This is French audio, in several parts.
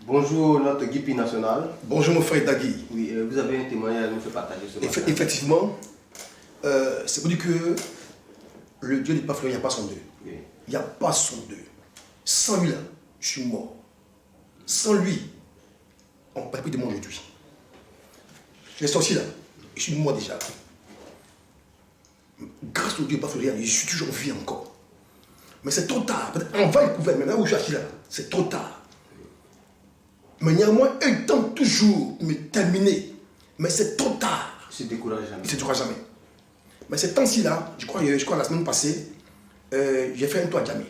Bonjour notre Guipi national. Bonjour mon frère Dagui. Oui, vous avez un témoignage à nous faire partager ce matin. Effectivement, c'est pour dire que le Dieu n'est pas fleur, il n'y a pas son Dieu. Oui. Il n'y a pas son Dieu. Sans lui, là, je suis mort. Sans lui, on ne peut plus de moi aujourd'hui. Je l'ai sorti là, je suis mort déjà. Grâce au Dieu, pas fleur, je suis toujours en vie encore. Mais c'est trop tard. On va le couvert, mais là où je suis assis là, c'est trop tard. Mais néanmoins, il tente toujours de me terminer. Mais c'est trop tard. Il ne se décourage jamais. Il ne se décourage jamais. Mais ces temps-ci là, je crois la semaine passée, j'ai fait un tour à Djamé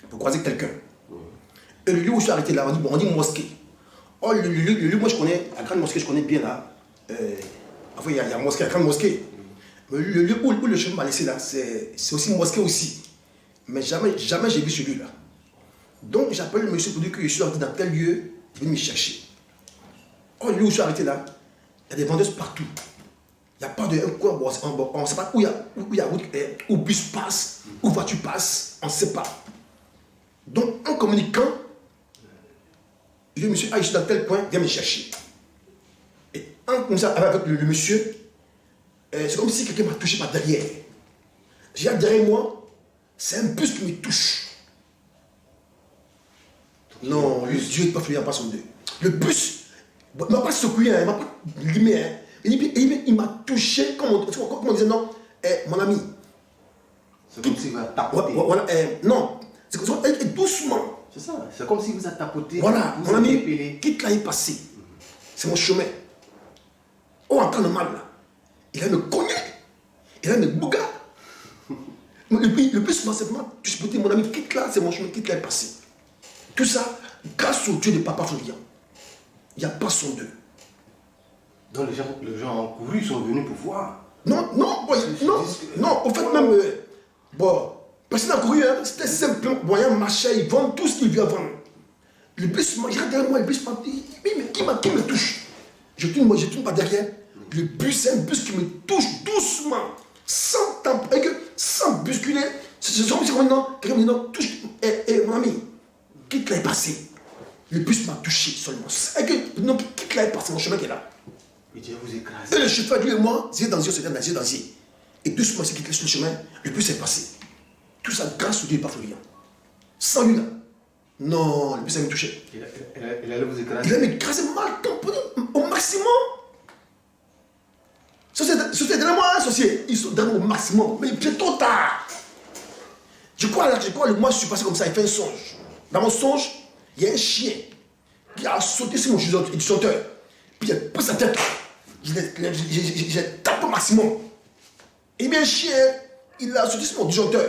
pour croiser quelqu'un. Et le lieu où je suis arrêté là, on dit mosquée. Oh, le lieu, moi je connais, la grande mosquée, je connais bien là. Enfin, il y a la mosquée, la grande mosquée. Mais le lieu où le chemin m'a laissé là, c'est aussi une mosquée aussi. Mais jamais j'ai vu celui-là. Donc j'appelle le monsieur pour dire que je suis arrêté dans tel lieu, il vient me chercher. Oh, le lieu où je suis arrêté là, il y a des vendeuses partout. Il n'y a pas de coin, on ne sait pas où bus passe, où voiture passe, on ne sait pas. Donc en communiquant, je dis monsieur, je suis dans tel point, viens me chercher. Et en comme ça, avec le monsieur, c'est comme si quelqu'un m'a touché par derrière. J'ai derrière moi, c'est un bus qui me touche. Non, le Dieu n'est pas fluent, pas son Dieu. Le bus, il ne m'a pas secoué, il ne m'a pas limé. Il m'a touché, comme on disait, non, mon ami. C'est comme s'il vous a tapoté. Non, c'est doucement. C'est ça, c'est comme s'il vous a tapoté. Voilà, mon ami, quitte là, il est passé. C'est mon chemin. Oh, en temps normal, là, il a me cogné, il a me bouga. Le plus simplement, tu peux dire, mon ami, quitte là, c'est mon chemin, quitte là, il est passé. Tout ça, grâce au Dieu de Papa Florian. Il n'y a pas son Dieu. Donc les gens ont couru, ils sont venus pour voir. Non, au fait même, personne n'a couru, hein, c'était simple, voyant marcher, ils vendent tout ce qu'ils veulent vendre. Le bus, il regarde derrière moi, le bus, mais qui me touche? Je tourne pas derrière. Le bus, c'est un bus qui me touche doucement, sans bousculer. C'est comme non, quelqu'un me dit non, touche, mon ami, quitte là est passé. Le bus m'a touché seulement. Non, quitte là est passé, mon chemin qui est là. Et Dieu vous écrase. Et le chauffeur, lui et moi, yeux dans yeux, c'est dans yeux dans yeux. Et doucement, c'est qu'il laisse le chemin, le bus est passé. Tout ça grâce au Dieu, pas Florian. Sans lui là. Non, le bus a me touché. Il allait vous écraser. Il a m'écrasé mal, au maximum. Société, derrière moi, associé, ils sont derrière moi au maximum. Mais c'est trop tard. Je crois, moi, je suis passé comme ça, il fait un songe. Dans mon songe, il y a un chien qui a sauté sur mon disjoncteur. Puis il a pris sa tête là. J'ai tapé au maximum. Et bien, un chien, il a sauté sur mon disjoncteur.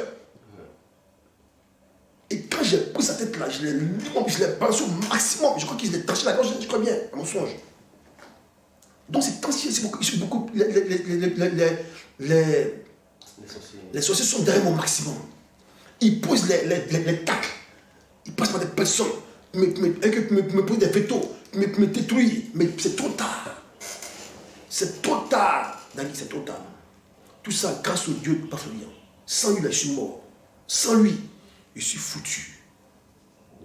Et quand j'ai pris sa tête là, je l'ai balancé au maximum. Je crois qu'il s'est taché la gorge, je crois bien, à mon songe. Donc c'est tension, c'est beaucoup. Les sorciers sont derrière mon maximum. Ils posent les tacles. Ils passent par des personnes. Me posent des vétos. Me détruisent. Mais c'est trop tard. C'est trop tard. Dani, c'est trop tard. Tout ça grâce au Dieu de Papa Florian. Sans lui, là, je suis mort. Sans lui, je suis foutu.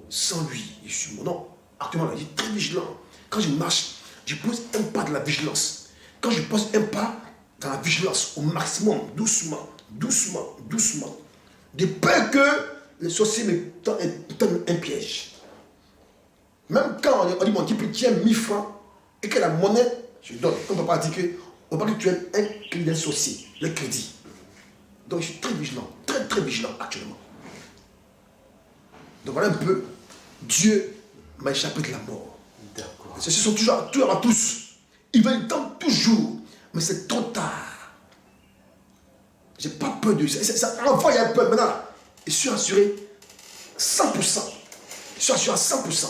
Sans lui, je suis mort. Non, actuellement, là, je suis très vigilant. Quand je marche, je pose un pas de la vigilance. Quand je pose un pas dans la vigilance, au maximum, doucement, de peur que les sorciers me tendent un piège. Même quand on dit mon type tient 1000 francs et que la monnaie, je donne. On ne peut pas dire que tu es un client sorcier, le crédit. Donc je suis très vigilant actuellement. Donc voilà un peu, Dieu m'a échappé de la mort. D'accord. Ce sont toujours à tous. Ils veulent tenter toujours, mais c'est trop tard. J'ai pas peur de ça. Enfin, il y a peur. Maintenant, je suis assuré 100%. Je suis assuré à 100%.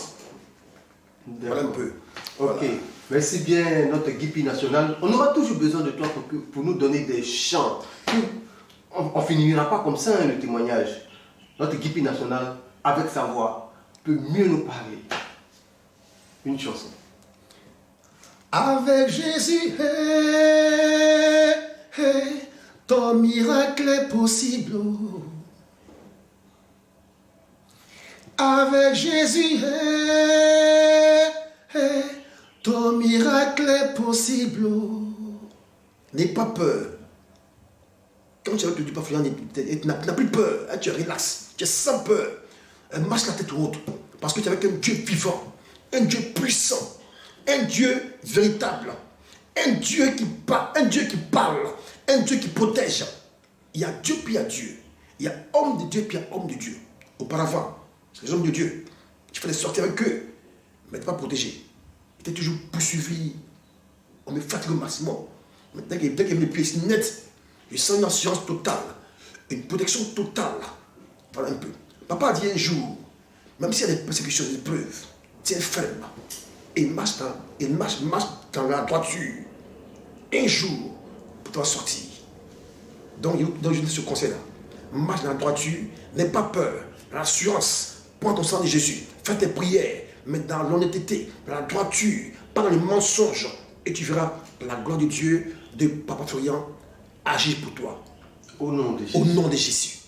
Voilà un peu. Ok. Voilà. Merci bien, notre Guipi national. On aura toujours besoin de toi pour nous donner des chants. On ne finira pas comme ça, hein, le témoignage. Notre Guipi national, avec sa voix, peut mieux nous parler. Une chanson. Avec Jésus, ton miracle est possible. Avec Jésus, est possible. N'aie pas peur. Quand tu es avec le Dieu parfait, tu n'as plus peur. Tu es relax. Tu es sans peur. Marche la tête haute. Parce que tu es avec un Dieu vivant. Un Dieu puissant. Un Dieu véritable. Un Dieu qui parle. Un Dieu qui parle. Un Dieu qui protège. Il y a Dieu puis il y a Dieu. Il y a homme de Dieu puis il y a homme de Dieu. Auparavant, c'est les hommes de Dieu. Tu fallait sortir avec eux. Mais tu n'es pas protégé. Tu es toujours poursuivi. On me fatigue au maximum. Mais dès qu'il y a les pieds nets, je sens une assurance totale. Une protection totale. Voilà un peu. Papa a dit un jour, même s'il y a des persécutions, des épreuves, tiens ferme. Et marche dans la droiture. Un jour, pour toi sortir. Donc je donne ce conseil-là. Marche dans la droiture, n'aie pas peur. L'assurance, prends ton sang de Jésus. Fais tes prières, mais dans l'honnêteté, dans la droiture, pas dans les mensonges. Et tu verras la gloire de Dieu, de Papa Florian, agir pour toi. Au nom de Jésus. Au nom de Jésus.